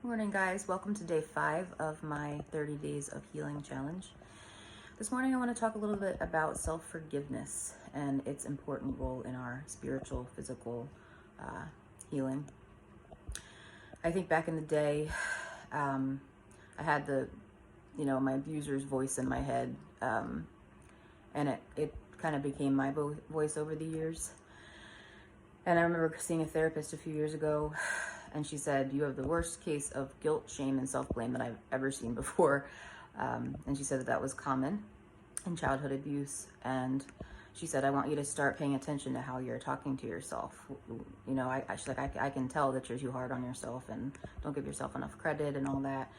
Morning, guys. Welcome to day 5 of my 30 days of healing challenge. This morning I want to talk a little bit about self-forgiveness and its important role in our spiritual, physical healing. I think back in the day, I had my abuser's voice in my head, and it kind of became my voice over the years. And I remember seeing a therapist a few years ago, and she said, "You have the worst case of guilt, shame, and self-blame that I've ever seen before." And she said that was common in childhood abuse. And she said, "I want you to start paying attention to how you're talking to yourself. She's like, I can tell that you're too hard on yourself and don't give yourself enough credit and all that."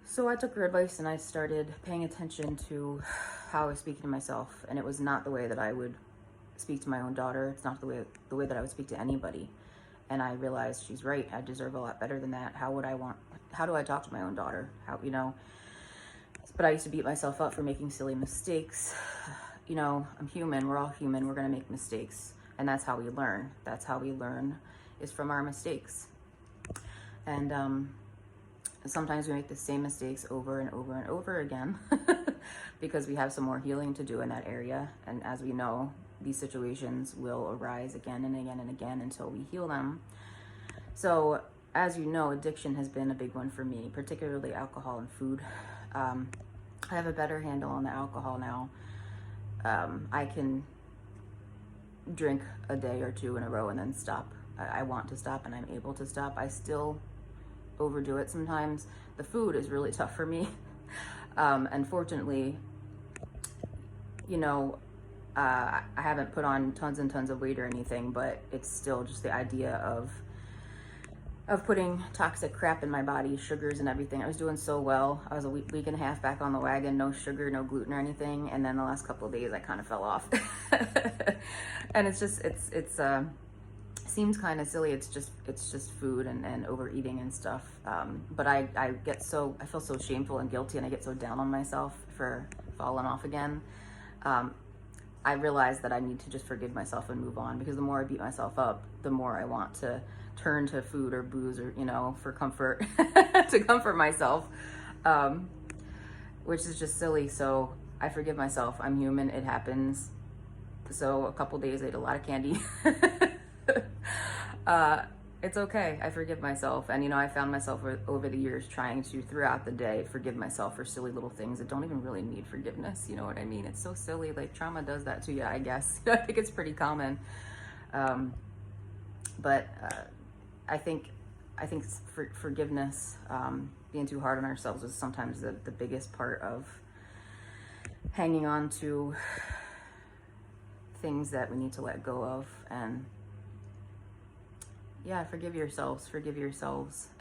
So I took her advice and I started paying attention to how I was speaking to myself. And it was not the way that I would speak to my own daughter. It's not the way that I would speak to anybody. And I realized she's right. I deserve a lot better than that. How do I talk to my own daughter? But I used to beat myself up for making silly mistakes. I'm human. We're all human. We're going to make mistakes. And that's how we learn. That's how we learn, is from our mistakes. And sometimes we make the same mistakes over and over and over again because we have some more healing to do in that area. And as we know, these situations will arise again and again and again until we heal them. So, as you know, addiction has been a big one for me, particularly alcohol and food. I have a better handle on the alcohol now. I can drink a day or two in a row and then stop. I want to stop and I'm able to stop. I still overdo it sometimes. The food is really tough for me. Unfortunately, I haven't put on tons and tons of weight or anything, but it's still just the idea of putting toxic crap in my body, sugars and everything. I was doing so well. I was a week and a half back on the wagon, no sugar, no gluten or anything. And then the last couple of days I kind of fell off. And it's seems kind of silly. It's just food and overeating and stuff. But I feel so shameful and guilty, and I get so down on myself for falling off again. I realized that I need to just forgive myself and move on, because the more I beat myself up, the more I want to turn to food or booze or, for comfort, to comfort myself, which is just silly. So I forgive myself. I'm human. It happens. So a couple days I ate a lot of candy. It's okay. I forgive myself. And, I found myself over the years trying to, throughout the day, forgive myself for silly little things that don't even really need forgiveness. You know what I mean? It's so silly. Like, trauma does that to you, I guess. I think it's pretty common. But I think forgiveness, being too hard on ourselves, is sometimes the biggest part of hanging on to things that we need to let go of. And yeah, forgive yourselves.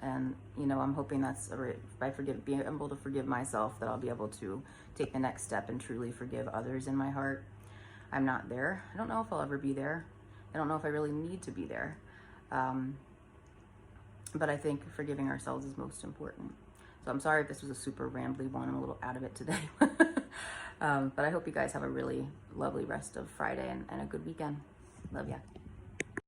And, I'm hoping that's by being able to forgive myself, that I'll be able to take the next step and truly forgive others in my heart. I'm not there. I don't know if I'll ever be there. I don't know if I really need to be there. But I think forgiving ourselves is most important. So I'm sorry if this was a super rambly one. I'm a little out of it today. But I hope you guys have a really lovely rest of Friday and a good weekend. Love ya.